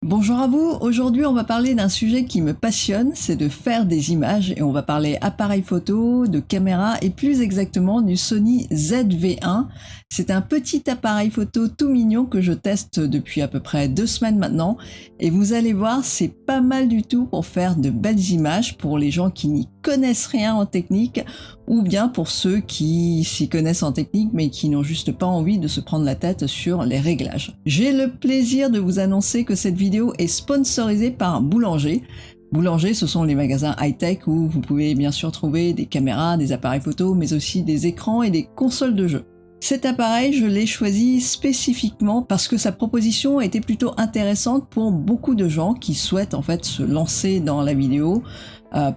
Bonjour à vous, aujourd'hui on va parler d'un sujet qui me passionne, c'est de faire des images et on va parler appareil photo, de caméra et plus exactement du Sony ZV-1. C'est un petit appareil photo tout mignon que je teste depuis à peu près 2 semaines maintenant et vous allez voir c'est pas mal du tout pour faire de belles images pour les gens qui n'y connaissent rien en technique ou bien pour ceux qui s'y connaissent en technique mais qui n'ont juste pas envie de se prendre la tête sur les réglages. J'ai le plaisir de vous annoncer que cette vidéo est sponsorisée par Boulanger. Boulanger, ce sont les magasins high-tech où vous pouvez bien sûr trouver des caméras, des appareils photo, mais aussi des écrans et des consoles de jeux. Cet appareil, je l'ai choisi spécifiquement parce que sa proposition était plutôt intéressante pour beaucoup de gens qui souhaitent en fait se lancer dans la vidéo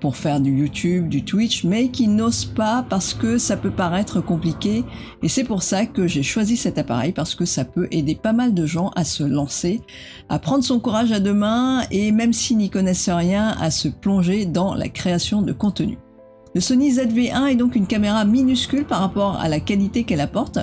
pour faire du YouTube, du Twitch, mais qui n'osent pas parce que ça peut paraître compliqué. Et c'est pour ça que j'ai choisi cet appareil parce que ça peut aider pas mal de gens à se lancer, à prendre son courage à deux mains et même s'ils n'y connaissent rien, à se plonger dans la création de contenu. Le Sony ZV-1 est donc une caméra minuscule par rapport à la qualité qu'elle apporte.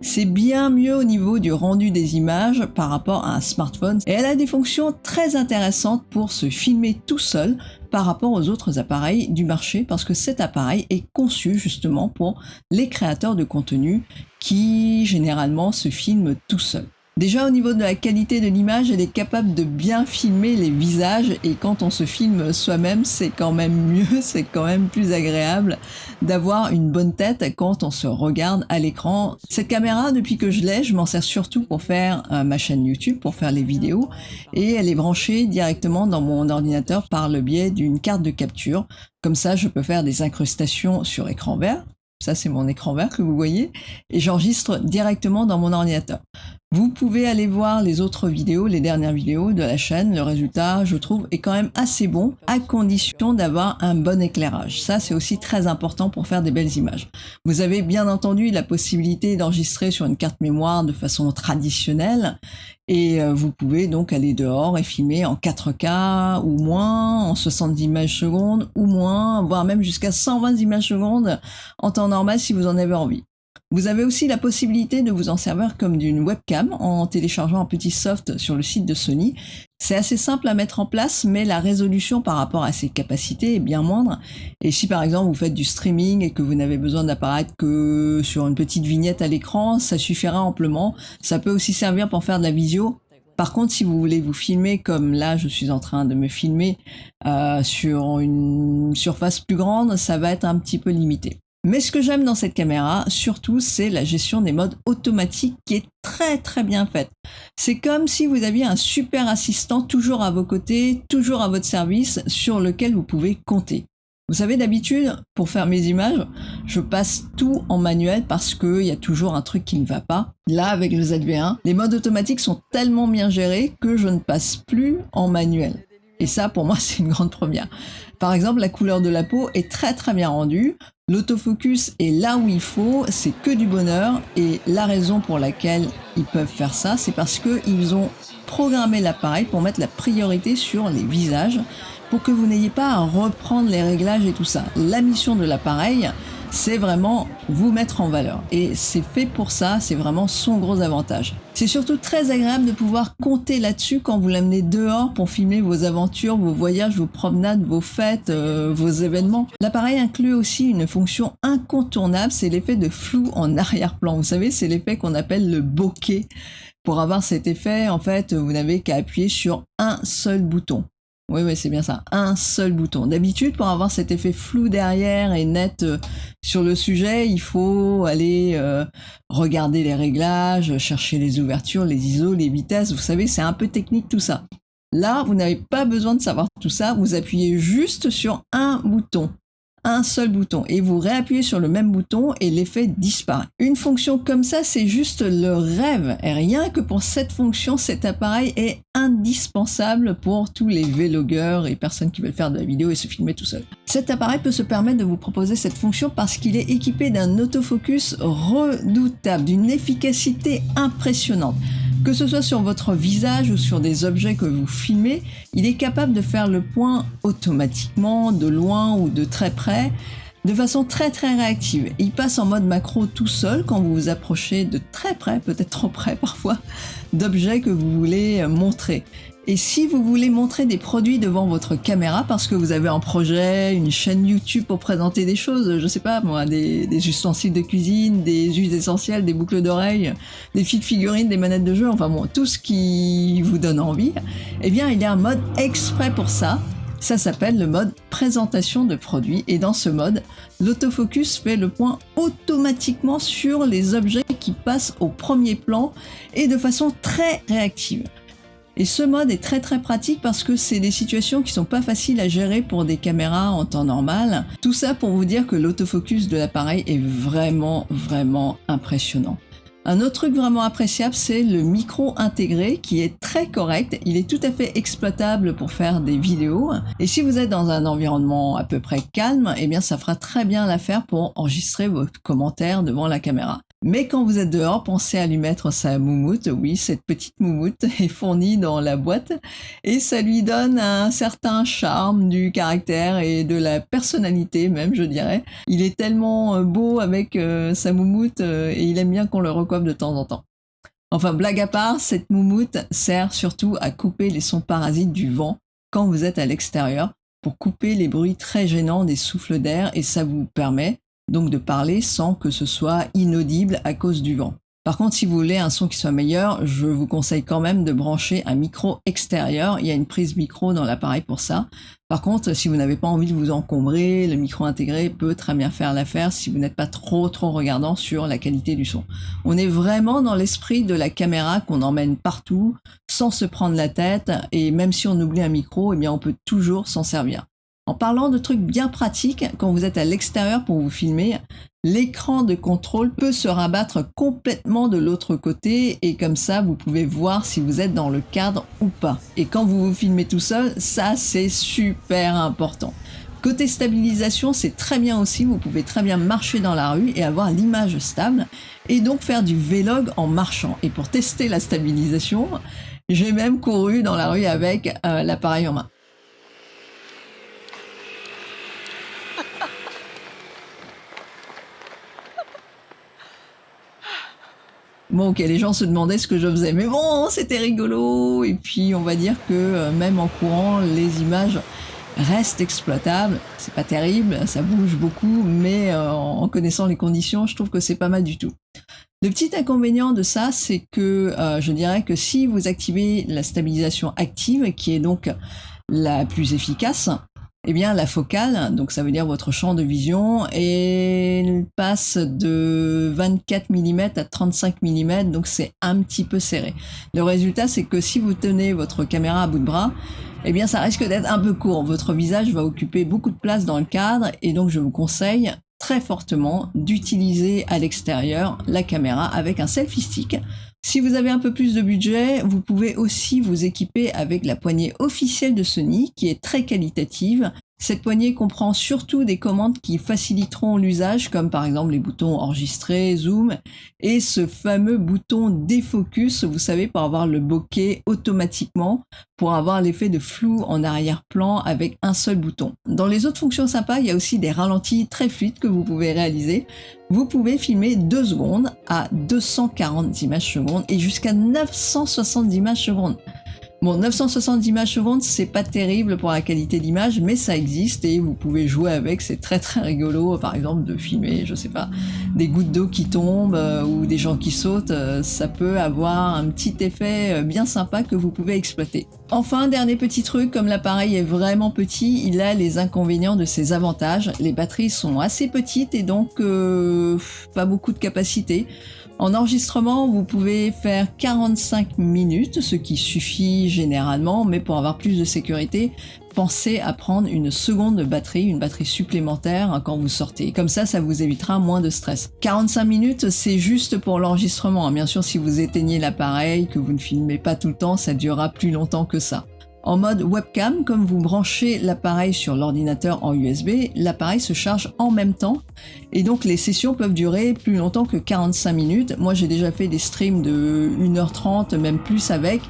C'est bien mieux au niveau du rendu des images par rapport à un smartphone et elle a des fonctions très intéressantes pour se filmer tout seul par rapport aux autres appareils du marché parce que cet appareil est conçu justement pour les créateurs de contenu qui généralement se filment tout seuls. Déjà au niveau de la qualité de l'image, elle est capable de bien filmer les visages et quand on se filme soi-même, c'est quand même mieux, c'est quand même plus agréable d'avoir une bonne tête quand on se regarde à l'écran. Cette caméra, depuis que je l'ai, je m'en sers surtout pour faire ma chaîne YouTube, pour faire les vidéos et elle est branchée directement dans mon ordinateur par le biais d'une carte de capture. Comme ça, je peux faire des incrustations sur écran vert. Ça, c'est mon écran vert que vous voyez et j'enregistre directement dans mon ordinateur. Vous pouvez aller voir les autres vidéos, les dernières vidéos de la chaîne. Le résultat, je trouve, est quand même assez bon à condition d'avoir un bon éclairage. Ça, c'est aussi très important pour faire des belles images. Vous avez bien entendu la possibilité d'enregistrer sur une carte mémoire de façon traditionnelle et vous pouvez donc aller dehors et filmer en 4K ou moins, en 70 images secondes ou moins, voire même jusqu'à 120 images secondes en temps normal si vous en avez envie. Vous avez aussi la possibilité de vous en servir comme d'une webcam en téléchargeant un petit soft sur le site de Sony. C'est assez simple à mettre en place, mais la résolution par rapport à ses capacités est bien moindre. Et si par exemple vous faites du streaming et que vous n'avez besoin d'apparaître que sur une petite vignette à l'écran, ça suffira amplement. Ça peut aussi servir pour faire de la visio. Par contre, si vous voulez vous filmer comme là, je suis en train de me filmer sur une surface plus grande, ça va être un petit peu limité. Mais ce que j'aime dans cette caméra, surtout, c'est la gestion des modes automatiques qui est très bien faite. C'est comme si vous aviez un super assistant toujours à vos côtés, toujours à votre service, sur lequel vous pouvez compter. Vous savez, d'habitude, pour faire mes images, je passe tout en manuel parce qu'il y a toujours un truc qui ne va pas. Là, avec le ZV-1, les modes automatiques sont tellement bien gérés que je ne passe plus en manuel. Et ça, pour moi, c'est une grande première. Par exemple, la couleur de la peau est très bien rendue. L'autofocus est là où il faut, c'est que du bonheur. Et la raison pour laquelle ils peuvent faire ça, c'est parce qu'ils ont programmé l'appareil pour mettre la priorité sur les visages, pour que vous n'ayez pas à reprendre les réglages et tout ça. La mission de l'appareil, c'est vraiment vous mettre en valeur. Et c'est fait pour ça, c'est vraiment son gros avantage. C'est surtout très agréable de pouvoir compter là-dessus quand vous l'amenez dehors pour filmer vos aventures, vos voyages, vos promenades, vos fêtes, vos événements. L'appareil inclut aussi une fonction incontournable, c'est l'effet de flou en arrière-plan. Vous savez, c'est l'effet qu'on appelle le bokeh. Pour avoir cet effet, en fait, vous n'avez qu'à appuyer sur un seul bouton. Oui, c'est bien ça, un seul bouton. D'habitude, pour avoir cet effet flou derrière et net sur le sujet, il faut aller regarder les réglages, chercher les ouvertures, les ISO, les vitesses. Vous savez, c'est un peu technique tout ça. Là, vous n'avez pas besoin de savoir tout ça, vous appuyez juste sur un bouton. Un seul bouton et vous réappuyez sur le même bouton et l'effet disparaît. Une fonction comme ça, c'est juste le rêve. Et rien que pour cette fonction, cet appareil est indispensable pour tous les vlogueurs et personnes qui veulent faire de la vidéo et se filmer tout seul. Cet appareil peut se permettre de vous proposer cette fonction parce qu'il est équipé d'un autofocus redoutable, d'une efficacité impressionnante. Que ce soit sur votre visage ou sur des objets que vous filmez, il est capable de faire le point automatiquement, de loin ou de très près, de façon très réactive. Il passe en mode macro tout seul quand vous vous approchez de très près, peut-être trop près parfois, d'objets que vous voulez montrer. Et si vous voulez montrer des produits devant votre caméra parce que vous avez un projet, une chaîne YouTube pour présenter des choses, je sais pas moi, des ustensiles de cuisine, des huiles essentielles, des boucles d'oreilles, des fils de figurines, des manettes de jeu, enfin bon, tout ce qui vous donne envie, eh bien il y a un mode exprès pour ça. Ça s'appelle le mode présentation de produits et dans ce mode, l'autofocus fait le point automatiquement sur les objets qui passent au premier plan et de façon très réactive. Et ce mode est très pratique parce que c'est des situations qui sont pas faciles à gérer pour des caméras en temps normal. Tout ça pour vous dire que l'autofocus de l'appareil est vraiment impressionnant. Un autre truc vraiment appréciable, c'est le micro intégré qui est très correct. Il est tout à fait exploitable pour faire des vidéos. Et si vous êtes dans un environnement à peu près calme, eh bien ça fera très bien l'affaire pour enregistrer vos commentaires devant la caméra. Mais quand vous êtes dehors, pensez à lui mettre sa moumoute. Oui, cette petite moumoute est fournie dans la boîte et ça lui donne un certain charme, du caractère et de la personnalité même, je dirais. Il est tellement beau avec sa moumoute et il aime bien qu'on le recoiffe de temps en temps. Enfin, blague à part, cette moumoute sert surtout à couper les sons parasites du vent quand vous êtes à l'extérieur pour couper les bruits très gênants des souffles d'air et ça vous permet donc de parler sans que ce soit inaudible à cause du vent. Par contre, si vous voulez un son qui soit meilleur, je vous conseille quand même de brancher un micro extérieur. Il y a une prise micro dans l'appareil pour ça. Par contre, si vous n'avez pas envie de vous encombrer, le micro intégré peut très bien faire l'affaire si vous n'êtes pas trop regardant sur la qualité du son. On est vraiment dans l'esprit de la caméra qu'on emmène partout, sans se prendre la tête, et même si on oublie un micro, eh bien on peut toujours s'en servir. En parlant de trucs bien pratiques, quand vous êtes à l'extérieur pour vous filmer, l'écran de contrôle peut se rabattre complètement de l'autre côté et comme ça vous pouvez voir si vous êtes dans le cadre ou pas. Et quand vous vous filmez tout seul, ça c'est super important. Côté stabilisation, c'est très bien aussi, vous pouvez très bien marcher dans la rue et avoir l'image stable et donc faire du vlog en marchant. Et pour tester la stabilisation, j'ai même couru dans la rue avec l'appareil en main. Bon, ok, les gens se demandaient ce que je faisais, mais bon, c'était rigolo. Et puis, on va dire que même en courant, les images restent exploitables. C'est pas terrible, ça bouge beaucoup, mais en connaissant les conditions, je trouve que c'est pas mal du tout. Le petit inconvénient de ça, c'est que je dirais que si vous activez la stabilisation active, qui est donc la plus efficace, eh bien, la focale, donc ça veut dire votre champ de vision, elle passe de 24 mm à 35 mm, donc c'est un petit peu serré. Le résultat, c'est que si vous tenez votre caméra à bout de bras, eh bien, ça risque d'être un peu court. Votre visage va occuper beaucoup de place dans le cadre, et donc je vous conseille très fortement d'utiliser à l'extérieur la caméra avec un selfie stick. Si vous avez un peu plus de budget, vous pouvez aussi vous équiper avec la poignée officielle de Sony qui est très qualitative. Cette poignée comprend surtout des commandes qui faciliteront l'usage comme par exemple les boutons enregistrer, zoom et ce fameux bouton défocus, vous savez, pour avoir le bokeh automatiquement, pour avoir l'effet de flou en arrière-plan avec un seul bouton. Dans les autres fonctions sympas, il y a aussi des ralentis très fluides que vous pouvez réaliser. Vous pouvez filmer 2 secondes à 240 images secondes et jusqu'à 960 images secondes. Bon, 960 images secondes, c'est pas terrible pour la qualité d'image, mais ça existe et vous pouvez jouer avec, c'est très rigolo, par exemple de filmer, je sais pas, des gouttes d'eau qui tombent ou des gens qui sautent, ça peut avoir un petit effet bien sympa que vous pouvez exploiter. Enfin, dernier petit truc, comme l'appareil est vraiment petit, il a les inconvénients de ses avantages. Les batteries sont assez petites et donc pas beaucoup de capacité. En enregistrement, vous pouvez faire 45 minutes, ce qui suffit généralement, mais pour avoir plus de sécurité, pensez à prendre une seconde batterie, une batterie supplémentaire quand vous sortez. Comme ça vous évitera moins de stress. 45 minutes, c'est juste pour l'enregistrement. Bien sûr, si vous éteignez l'appareil, que vous ne filmez pas tout le temps, ça durera plus longtemps que ça. En mode webcam, comme vous branchez l'appareil sur l'ordinateur en USB, l'appareil se charge en même temps et donc les sessions peuvent durer plus longtemps que 45 minutes. Moi j'ai déjà fait des streams de 1h30, même plus avec,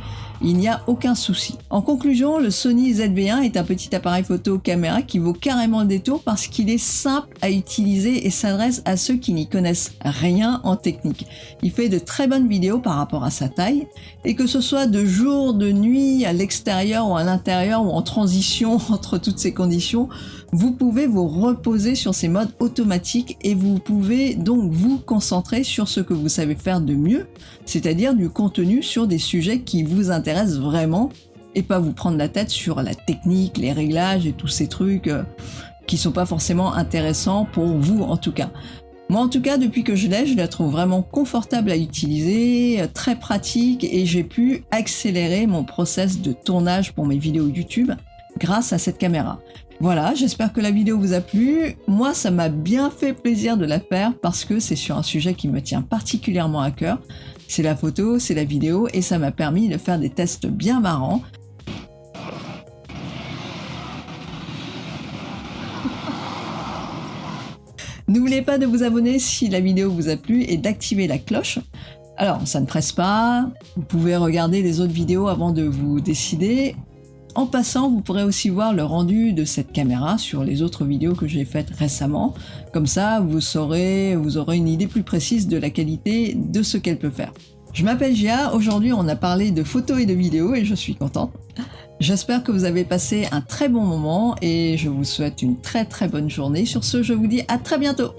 il n'y a aucun souci. En conclusion, le Sony ZV-1 est un petit appareil photo caméra qui vaut carrément le détour parce qu'il est simple à utiliser et s'adresse à ceux qui n'y connaissent rien en technique. Il fait de très bonnes vidéos par rapport à sa taille, et que ce soit de jour, de nuit, à l'extérieur ou à l'intérieur ou en transition entre toutes ces conditions, vous pouvez vous reposer sur ces modes automatiques et vous pouvez donc vous concentrer sur ce que vous savez faire de mieux, c'est-à-dire du contenu sur des sujets qui vous intéressent vraiment et pas vous prendre la tête sur la technique, les réglages et tous ces trucs qui sont pas forcément intéressants pour vous en tout cas. Moi en tout cas, depuis que je la trouve vraiment confortable à utiliser, très pratique et j'ai pu accélérer mon process de tournage pour mes vidéos YouTube grâce à cette caméra. Voilà, j'espère que la vidéo vous a plu. Moi, ça m'a bien fait plaisir de la faire parce que c'est sur un sujet qui me tient particulièrement à cœur. C'est la photo, c'est la vidéo et ça m'a permis de faire des tests bien marrants. N'oubliez pas de vous abonner si la vidéo vous a plu et d'activer la cloche. Alors, ça ne presse pas, vous pouvez regarder les autres vidéos avant de vous décider. En passant, vous pourrez aussi voir le rendu de cette caméra sur les autres vidéos que j'ai faites récemment. Comme ça, vous aurez une idée plus précise de la qualité de ce qu'elle peut faire. Je m'appelle Gia, aujourd'hui on a parlé de photos et de vidéos et je suis contente. J'espère que vous avez passé un très bon moment et je vous souhaite une très bonne journée. Sur ce, je vous dis à très bientôt.